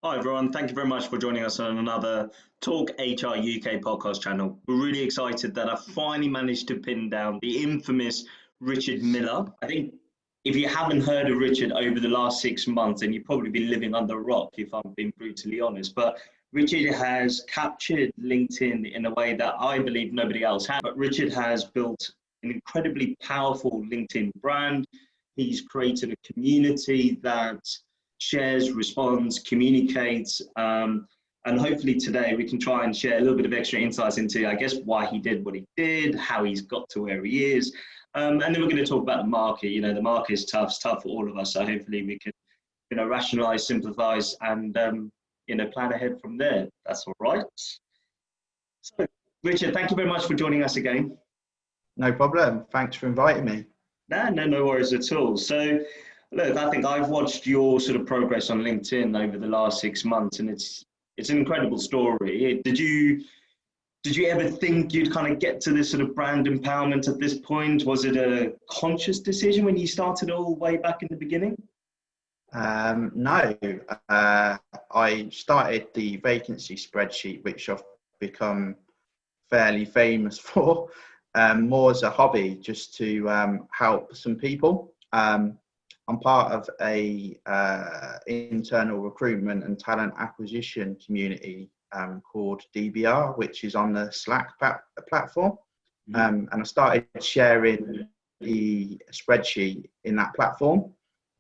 Hi everyone, thank you very much for joining us on another Talk HR UK podcast channel. We're really excited that I finally managed to pin down the infamous Richard Miller. I think if you haven't heard of Richard over the last 6 months, then you've probably been living under a rock, if I'm being brutally honest. But Richard has captured LinkedIn in a way that I believe nobody else has. But Richard has built an incredibly powerful LinkedIn brand. He's created a community that shares, responds, communicates, and hopefully today we can try and share a little bit of extra insights into, I guess, why he did what he did, how he's got to where he is, and then we're going to talk about the market. You know, the market is tough, it's tough for all of us, so hopefully we can, rationalize, simplify, and plan ahead from there. That's all right. So, Richard, thank you very much for joining us again. No problem. Thanks for inviting me. No worries at all. So, look, I think I've watched your sort of progress on LinkedIn over the last 6 months, and it's an incredible story. Did you ever think you'd kind of get to this sort of brand empowerment at this point? Was it a conscious decision when you started all way back in the beginning? No, I started the vacancy spreadsheet, which I've become fairly famous for, more as a hobby, just to help some people. I'm part of a internal recruitment and talent acquisition community called DBR, which is on the Slack platform. And I started sharing the spreadsheet in that platform.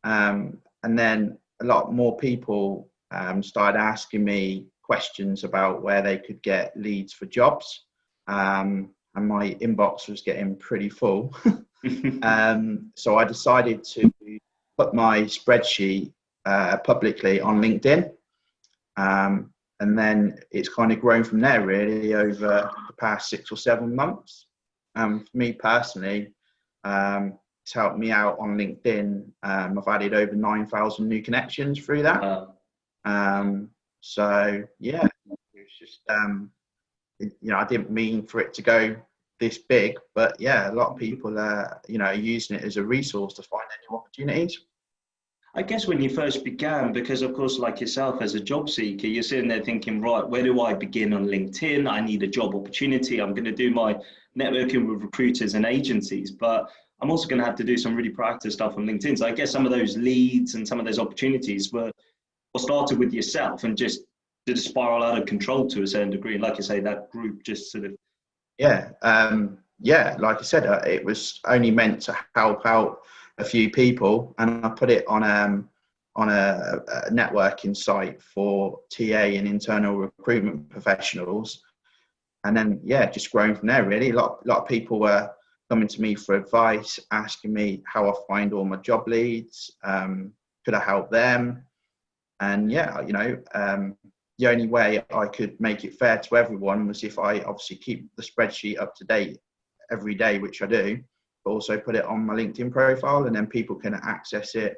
And then a lot more people started asking me questions about where they could get leads for jobs. And my inbox was getting pretty full. So I decided to put my spreadsheet publicly on LinkedIn. And then it's kind of grown from there really over the past 6 or 7 months. For me personally, it's helped me out on LinkedIn. I've added over 9,000 new connections through that. So yeah, it's just, I didn't mean for it to go this big, but yeah, a lot of people are using it as a resource to find new opportunities. I guess when you first began, because of course, like yourself as a job seeker, you're sitting there thinking, right, where do I begin on LinkedIn? I need a job opportunity. I'm going to do my networking with recruiters and agencies, but I'm also going to have to do some really proactive stuff on LinkedIn. So I guess some of those leads and some of those opportunities were started with yourself and just did a spiral out of control to a certain degree. And like you say, that group just sort of. Yeah. Like I said, it was only meant to help out a few people, and I put it on a networking site for TA and internal recruitment professionals. And then, just growing from there, really. A lot of people were coming to me for advice, asking me how I find all my job leads, could I help them? And the only way I could make it fair to everyone was if I obviously keep the spreadsheet up to date every day, which I do, but also put it on my LinkedIn profile, and then people can access it,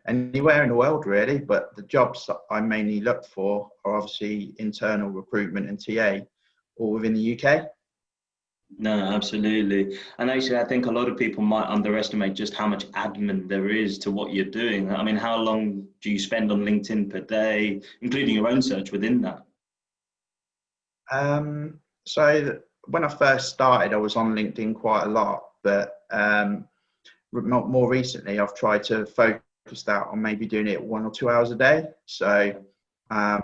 anywhere in the world really. But the jobs that I mainly look for are obviously internal recruitment and TA, all within the UK. No, absolutely. And actually, I think a lot of people might underestimate just how much admin there is to what you're doing. I mean, how long do you spend on LinkedIn per day, including your own search within that? So when I first started, I was on LinkedIn quite a lot, but more recently, I've tried to focus that on maybe doing it 1 or 2 hours a day. So I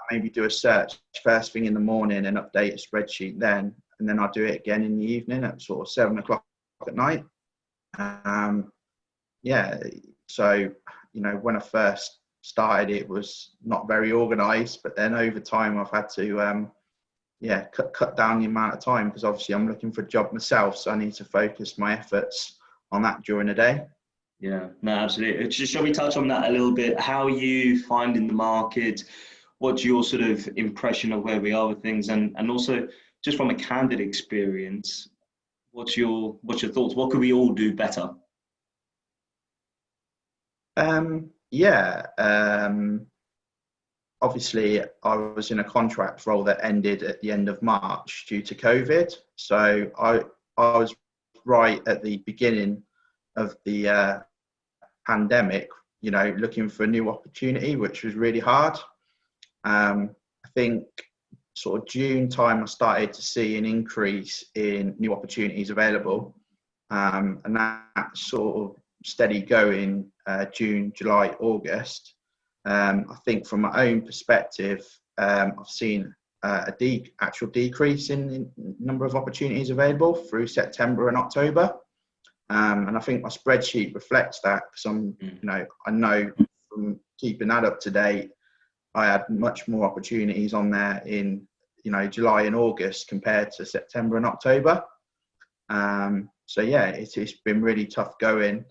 maybe do a search first thing in the morning and update a spreadsheet then, and then I'll do it again in the evening at sort of 7 o'clock at night. So, when I first started, it was not very organized, but then over time I've had to, cut down the amount of time, because obviously I'm looking for a job myself. So I need to focus my efforts on that during the day. Yeah, no, absolutely. Shall we touch on that a little bit? How are you finding the market? What's your sort of impression of where we are with things? And also just from a candidate experience, what's your thoughts? What could we all do better? Obviously, I was in a contract role that ended at the end of March due to COVID. So I was right at the beginning of the pandemic, looking for a new opportunity, which was really hard. I think sort of June time, I started to see an increase in new opportunities available, and that sort of steady going June, July, August. I think from my own perspective, I've seen actual decrease in number of opportunities available through September and October. And I think my spreadsheet reflects that, because I know from keeping that up to date, I had much more opportunities on there in, July and August compared to September and October. So yeah, it's been really tough going.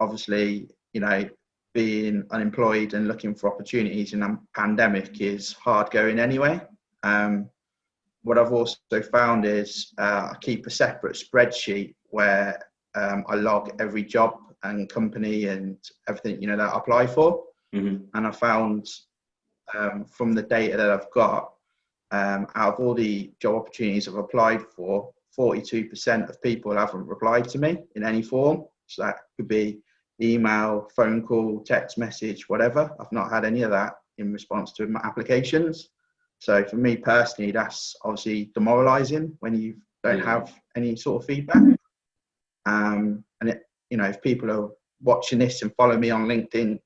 Obviously, being unemployed and looking for opportunities in a pandemic is hard going anyway. What I've also found is I keep a separate spreadsheet where I log every job and company and everything, that I apply for. Mm-hmm. And I found from the data that I've got, out of all the job opportunities I've applied for, 42% of people haven't replied to me in any form. So that could be email, phone call, text message, whatever. I've not had any of that in response to my applications. So for me personally, that's obviously demoralizing when you don't have any sort of feedback. And if people are watching this and follow me on LinkedIn,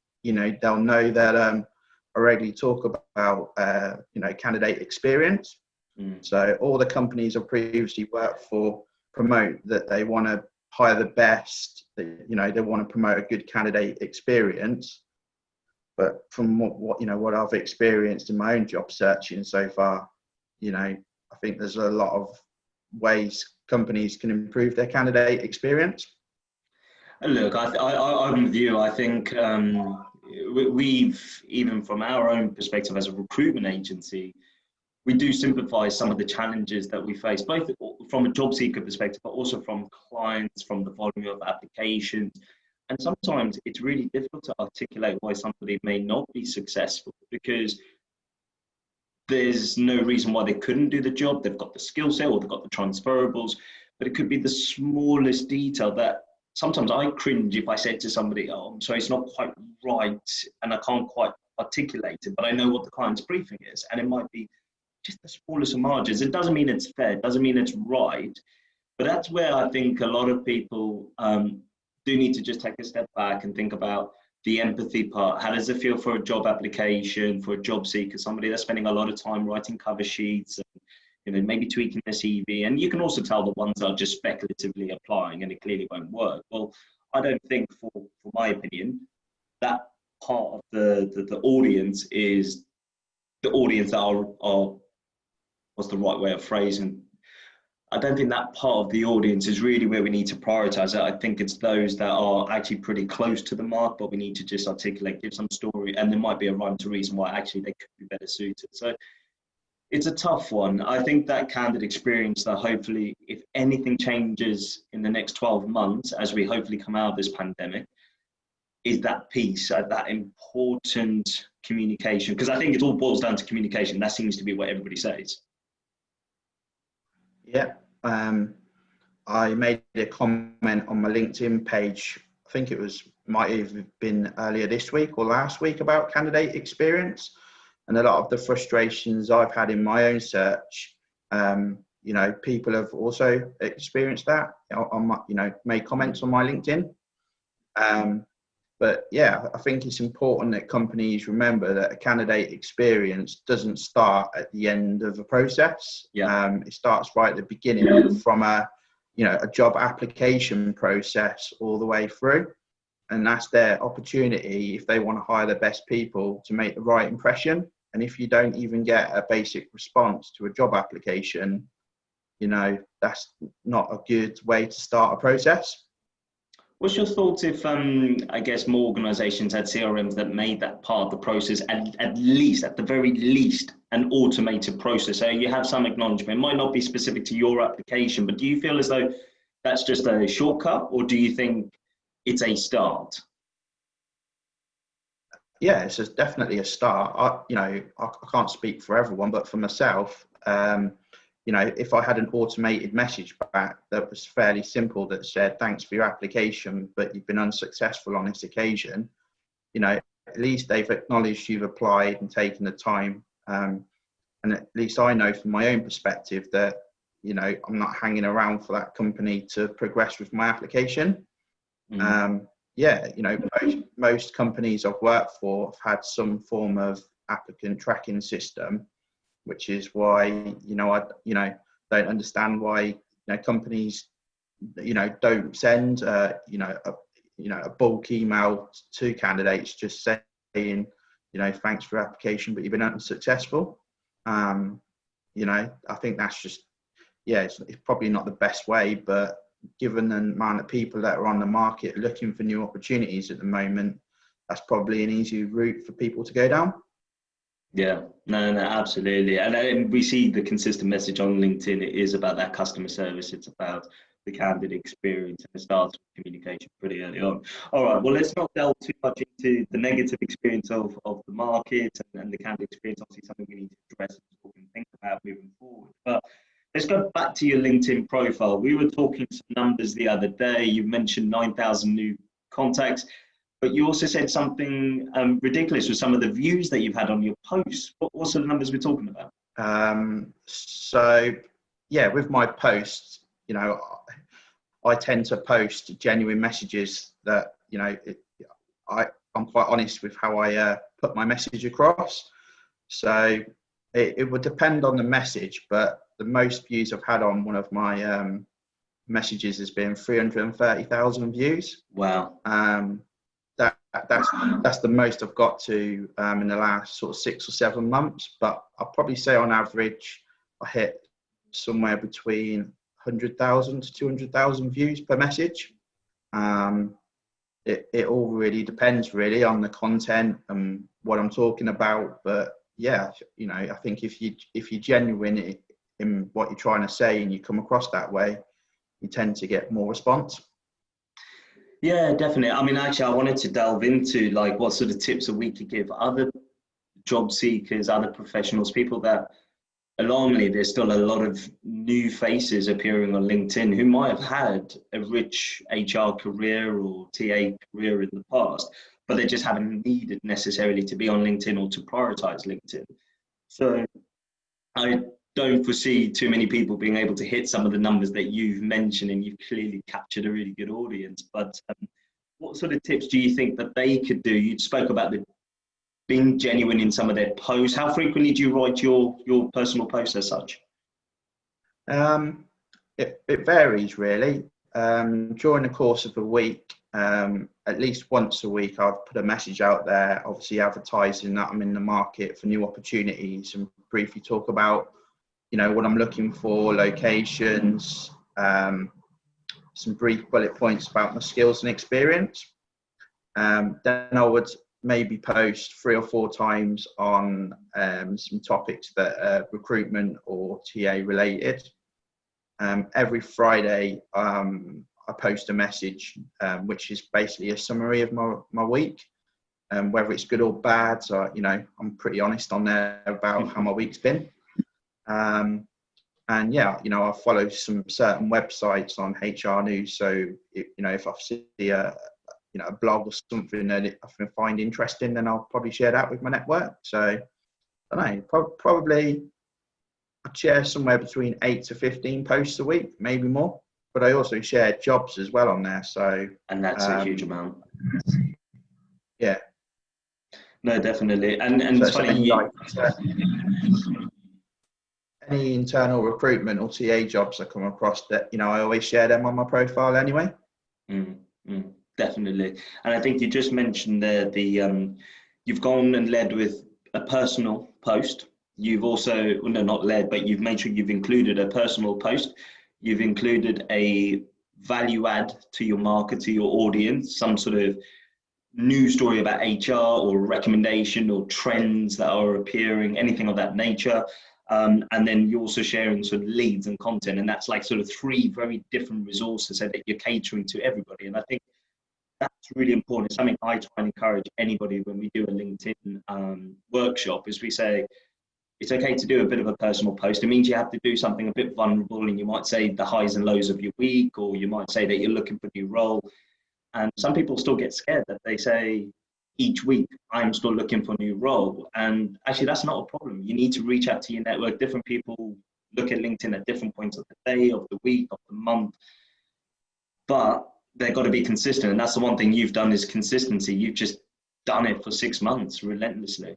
they'll know that I regularly talk about candidate experience. So all the companies I've previously worked for promote that they want to hire the best, they want to promote a good candidate experience. But from what I've experienced in my own job searching so far, I think there's a lot of ways companies can improve their candidate experience. Look, I'm with you. I think we've, even from our own perspective as a recruitment agency, we do sympathise some of the challenges that we face, both from a job seeker perspective, but also from clients, from the volume of applications. And sometimes it's really difficult to articulate why somebody may not be successful, because there's no reason why they couldn't do the job. They've got the skill set or they've got the transferables, but it could be the smallest detail that sometimes I cringe if I said to somebody, "Oh, I'm sorry, it's not quite right, and I can't quite articulate it, but I know what the client's briefing is." And it might be just the smallest of margins. It doesn't mean it's fair, it doesn't mean it's right, but that's where I think a lot of people do need to just take a step back and think about the empathy part. How does it feel for a job application, for a job seeker, somebody that's spending a lot of time writing cover sheets and maybe tweaking their CV? And you can also tell the ones that are just speculatively applying and it clearly won't work. Well, I don't think, for my opinion, that part of the audience is the audience that are what's the right way of phrasing? I don't think that part of the audience is really where we need to prioritize it. I think it's those that are actually pretty close to the mark, but we need to just articulate, give some story, and there might be a rhyme to reason why actually they could be better suited. So it's a tough one. I think that candidate experience, that hopefully, if anything changes in the next 12 months, as we hopefully come out of this pandemic, is that piece, that important communication. Because I think it all boils down to communication. That seems to be what everybody says. Yeah, I made a comment on my LinkedIn page. I think it might have been earlier this week or last week about candidate experience, and a lot of the frustrations I've had in my own search. People have also experienced that. Made comments on my LinkedIn. But yeah, I think it's important that companies remember that a candidate experience doesn't start at the end of a process. Yeah. It starts right at the beginning, from a job application process all the way through. And that's their opportunity, if they want to hire the best people, to make the right impression. And if you don't even get a basic response to a job application, that's not a good way to start a process. What's your thoughts if, I guess, more organisations had CRMs that made that part of the process, at the very least, an automated process? So you have some acknowledgement. It might not be specific to your application, but do you feel as though that's just a shortcut, or do you think it's a start? Yeah, it's definitely a start. I can't speak for everyone, but for myself, if I had an automated message back that was fairly simple that said, "Thanks for your application, but you've been unsuccessful on this occasion," at least they've acknowledged you've applied and taken the time And at least I know from my own perspective that, I'm not hanging around for that company to progress with my application. Most companies I've worked for have had some form of applicant tracking system, which is why, I don't understand why, companies, don't send, a bulk email to candidates just saying, thanks for your application, but you've been unsuccessful. I think that's just, it's probably not the best way, but given the amount of people that are on the market looking for new opportunities at the moment, that's probably an easy route for people to go down. Yeah, no, absolutely. And we see the consistent message on LinkedIn. It is about that customer service. It's about the candidate experience, and it starts with communication pretty early on. All right, well, let's not delve too much into the negative experience of the market and the candidate experience. Obviously, something we need to address and think about moving forward. But let's go back to your LinkedIn profile. We were talking some numbers the other day. You mentioned 9,000 new contacts, but you also said something ridiculous with some of the views that you've had on your posts. What sort of numbers we're talking about? With my posts, I tend to post genuine messages that, I'm quite honest with how I put my message across. So it would depend on the message, but the most views I've had on one of my messages has been 330,000 views. Wow. That's the most I've got to in the last sort of 6 or 7 months. But I'll probably say on average, I hit somewhere between 100,000 to 200,000 views per message. It all really depends really on the content and what I'm talking about. But yeah, I think if you're genuine in what you're trying to say and you come across that way, you tend to get more response. Yeah, definitely. I mean, actually, I wanted to delve into like what sort of tips that we could give other job seekers, other professionals, people that, alarmingly, there's still a lot of new faces appearing on LinkedIn who might have had a rich HR career or TA career in the past, but they just haven't needed necessarily to be on LinkedIn or to prioritize LinkedIn. So I don't foresee too many people being able to hit some of the numbers that you've mentioned, and you've clearly captured a really good audience. But what sort of tips do you think that they could do? You spoke about being genuine in some of their posts. How frequently do you write your personal posts as such? It varies really. During the course of a week, at least once a week, I'll put a message out there, obviously advertising that I'm in the market for new opportunities, and briefly talk about, what I'm looking for, locations, some brief bullet points about my skills and experience. Then I would maybe post 3 or 4 times on some topics that are recruitment or TA related. Every Friday, I post a message, which is basically a summary of my week, whether it's good or bad. So, I'm pretty honest on there about how my week's been. And yeah, I follow some certain websites on HR news. So, if I see a blog or something that I find interesting, then I'll probably share that with my network. So, I don't know, probably I'd share somewhere between 8 to 15 posts a week, maybe more. But I also share jobs as well on there. So, and that's a huge amount. Yeah. No, definitely. And so it's funny. Any internal recruitment or TA jobs I come across, that I always share them on my profile anyway. Definitely. And I think you just mentioned there you've gone and led with a personal post. You've also, well, no, not led, but you've made sure you've included a personal post. You've included a value add to your market, to your audience, some sort of news story about HR or recommendation or trends that are appearing, anything of that nature. And then you're also sharing sort of leads and content. And that's like sort of 3 very different resources so that you're catering to everybody. And I think that's really important. It's something I try and encourage anybody when we do a LinkedIn workshop, is we say, it's okay to do a bit of a personal post. It means you have to do something a bit vulnerable, and you might say the highs and lows of your week, or you might say that you're looking for a new role. And some people still get scared that they say, each week, I'm still looking for a new role. And actually, that's not a problem. You need to reach out to your network. Different people look at LinkedIn at different points of the day, of the week, of the month. But they've got to be consistent. And that's the one thing you've done is consistency. You've just done it for 6 months relentlessly.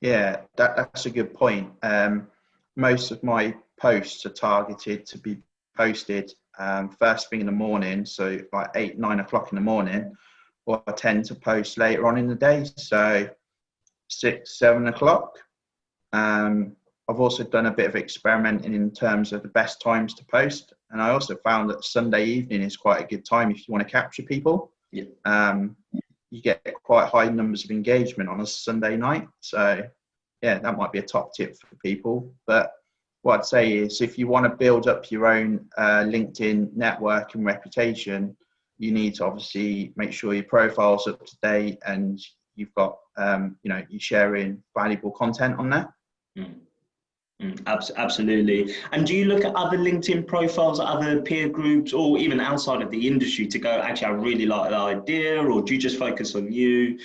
Yeah, that's a good point. Most of my posts are targeted to be posted first thing in the morning, so like 8, 9 o'clock in the morning, or I tend to post later on in the day, so 6, 7 o'clock. I've also done a bit of experimenting in terms of the best times to post, and I also found that Sunday evening is quite a good time if you want to capture people. Yeah. You get quite high numbers of engagement on a Sunday night, so yeah, that might be a top tip for people. But what I'd say is, if you want to build up your own LinkedIn network and reputation, you need to obviously make sure your profile's up to date and you've got, you're sharing valuable content on there. Absolutely. And do you look at other LinkedIn profiles, other peer groups, or even outside of the industry to go, actually, I really like that idea, or do you just focus on you?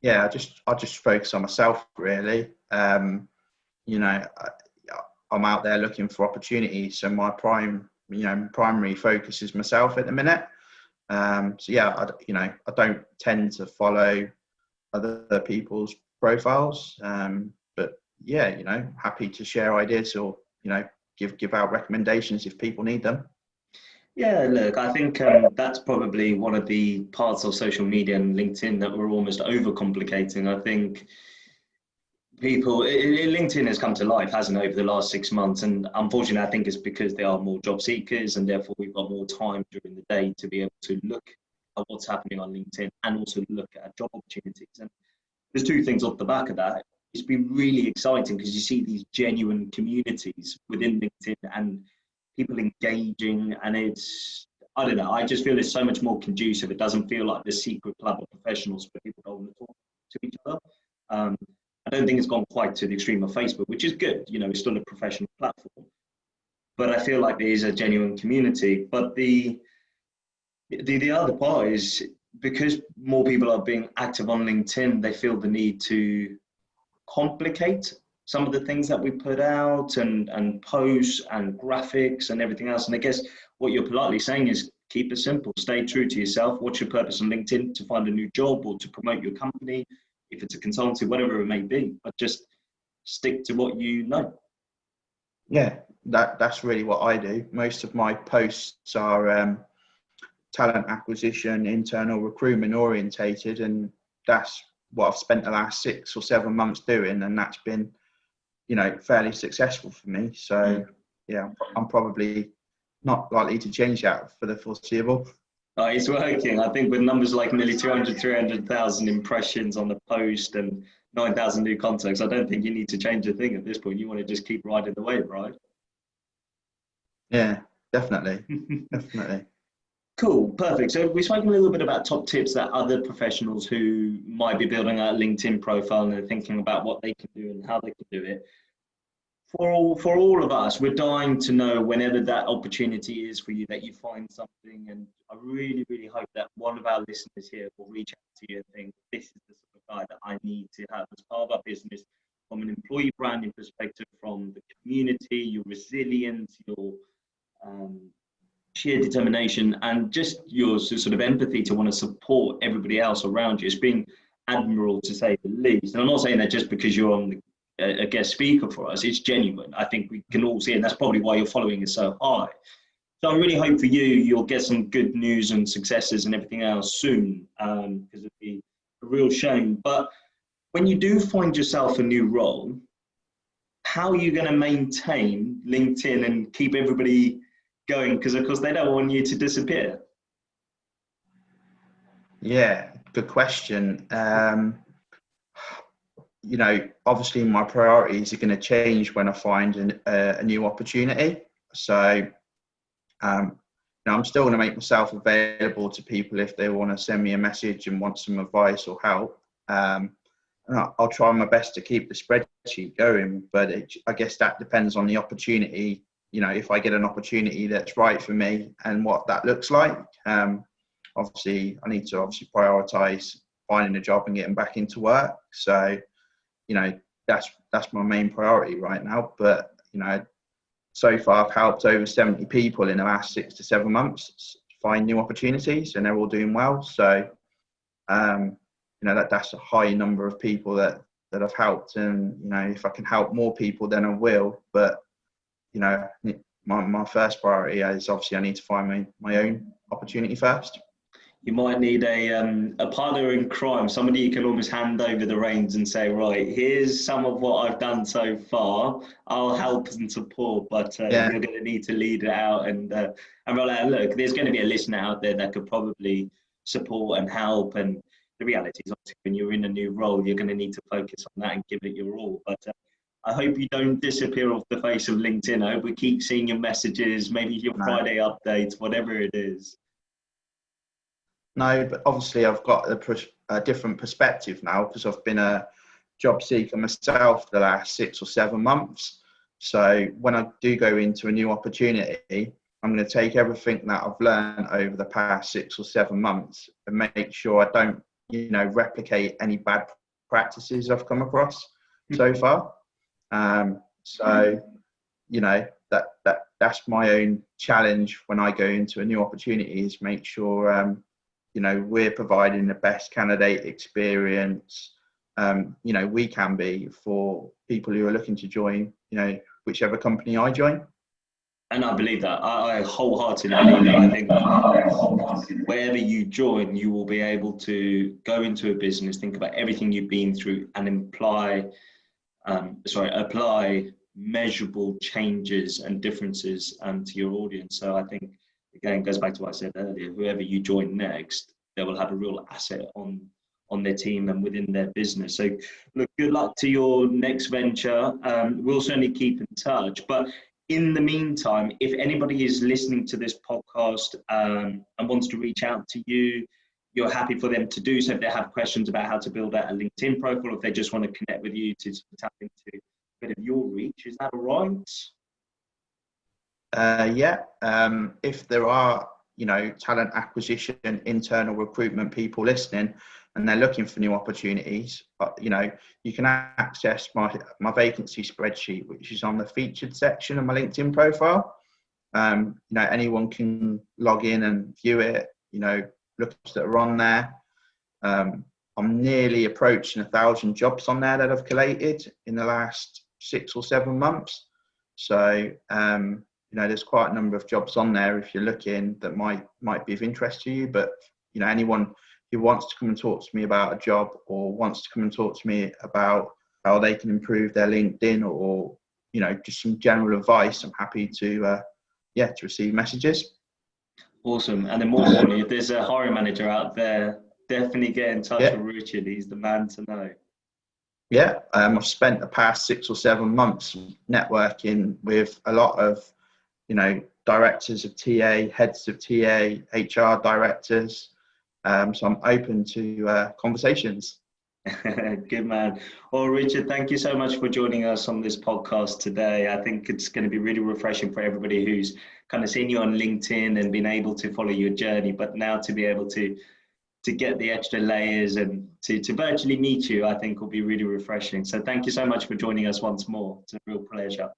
Yeah, I just focus on myself, really. I'm out there looking for opportunities, so my primary focus is myself at the minute. So yeah, I don't tend to follow other people's profiles, but yeah, happy to share ideas or give out recommendations if people need them. Yeah, look, I think that's probably one of the parts of social media and LinkedIn that we're almost overcomplicating. I think LinkedIn has come to life, hasn't it, over the last 6 months? And unfortunately, I think it's because there are more job seekers and therefore we've got more time during the day to be able to look at what's happening on LinkedIn and also look at job opportunities. And there's 2 things off the back of that. It's been really exciting because you see these genuine communities within LinkedIn and people engaging, and I don't know, I just feel it's so much more conducive. It doesn't feel like this secret club of professionals where people don't want to talk to each other. I don't think it's gone quite to the extreme of Facebook, which is good. It's still a professional platform, but I feel like there is a genuine community. But the other part is because more people are being active on LinkedIn, they feel the need to complicate some of the things that we put out and posts and graphics and everything else. And I guess what you're politely saying is keep it simple, stay true to yourself. What's your purpose on LinkedIn? To find a new job or to promote your company, if it's a consultancy, whatever it may be, but just stick to what you know. Yeah, that's really what I do. Most of my posts are talent acquisition, internal recruitment orientated, and that's what I've spent the last 6 or 7 months doing, and that's been fairly successful for me. So yeah, I'm probably not likely to change that for the foreseeable. It's working. I think with numbers like nearly 300,000 impressions on the post and 9,000 new contacts, I don't think you need to change a thing at this point. You want to just keep riding the wave, right? Yeah, definitely. Definitely. Cool, perfect. So we've spoken a little bit about top tips that other professionals who might be building a LinkedIn profile and they're thinking about what they can do and how they can do it. For all of us, we're dying to know whenever that opportunity is for you, that you find something. And I really, really hope that one of our listeners here will reach out to you and think, this is the sort of guy that I need to have as part of our business, from an employee branding perspective, from the community, your resilience, your sheer determination, and just your sort of empathy to want to support everybody else around you. It's been admirable, to say the least. And I'm not saying that just because you're on a guest speaker for us. It's genuine. I think we can all see it, and that's probably why your following is so high. So I really hope for you'll get some good news and successes and everything else soon, because it'd be a real shame. But when you do find yourself a new role, how are you going to maintain LinkedIn and keep everybody going? Because of course they don't want you to disappear. Yeah, good question. Obviously my priorities are going to change when I find a new opportunity. So, I'm still going to make myself available to people if they want to send me a message and want some advice or help. And I'll try my best to keep the spreadsheet going, but I guess that depends on the opportunity. If I get an opportunity that's right for me and what that looks like. obviously I need to prioritize finding a job and getting back into work. So, that's my main priority right now. But, so far I've helped over 70 people in the last 6 to 7 months find new opportunities, and they're all doing well. So, that's a high number of people that I've helped. And, if I can help more people, then I will. But, my first priority is obviously I need to find my own opportunity first. You might need a partner in crime, somebody you can almost hand over the reins and say, right, here's some of what I've done so far. I'll help and support, but you're going to need to lead it out. And look, there's going to be a listener out there that could probably support and help. And the reality is, obviously, when you're in a new role, you're going to need to focus on that and give it your all. But I hope you don't disappear off the face of LinkedIn. I hope we keep seeing your messages, maybe your Friday updates, whatever it is. No, but obviously I've got a different perspective now, because I've been a job seeker myself for the last 6 or 7 months. So when I do go into a new opportunity, I'm going to take everything that I've learned over the past 6 or 7 months and make sure I don't, replicate any bad practices I've come across so far. That's my own challenge when I go into a new opportunity, is make sure we're providing the best candidate experience we can be for people who are looking to join whichever company I join. And I believe that. I wholeheartedly believe that. I think wherever you join, you will be able to go into a business, think about everything you've been through, and apply measurable changes and differences to your audience. So I think, again, it goes back to what I said earlier, whoever you join next, they will have a real asset on their team and within their business. So look, good luck to your next venture. We'll certainly keep in touch. But in the meantime, if anybody is listening to this podcast and wants to reach out to you, you're happy for them to do so. If they have questions about how to build out a LinkedIn profile, if they just want to connect with you to tap into a bit of your reach, is that all right? If there are talent acquisition, internal recruitment people listening, and they're looking for new opportunities, you can access my vacancy spreadsheet, which is on the featured section of my LinkedIn profile. Anyone can log in and view it. Look that are on there. I'm nearly approaching 1,000 jobs on there that I've collated in the last 6 or 7 months. So there's quite a number of jobs on there if you're looking that might be of interest to you. But anyone who wants to come and talk to me about a job, or wants to come and talk to me about how they can improve their LinkedIn, or just some general advice, I'm happy to receive messages. Awesome. And then more importantly, if there's a hiring manager out there, definitely get in touch with Richard. He's the man to know. Yeah, I've spent the past 6 or 7 months networking with a lot of directors of TA, heads of TA, HR directors. So I'm open to conversations. Good man. Well, Richard, thank you so much for joining us on this podcast today. I think it's going to be really refreshing for everybody who's kind of seen you on LinkedIn and been able to follow your journey, but now to be able to get the extra layers and to virtually meet you, I think will be really refreshing. So thank you so much for joining us once more. It's a real pleasure.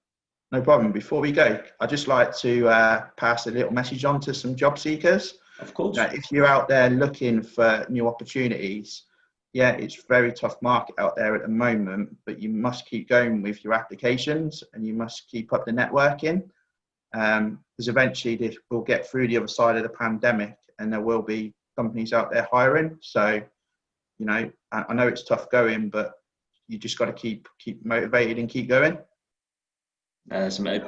No problem. Before we go, I'd just like to pass a little message on to some job seekers. Of course. If you're out there looking for new opportunities, it's a very tough market out there at the moment, but you must keep going with your applications, and you must keep up the networking, because eventually this will get through the other side of the pandemic, and there will be companies out there hiring. So, I know it's tough going, but you just got to keep motivated and keep going. It's a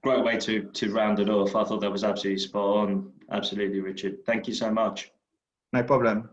great way to round it off. I thought that was absolutely spot on. Absolutely, Richard. Thank you so much. No problem.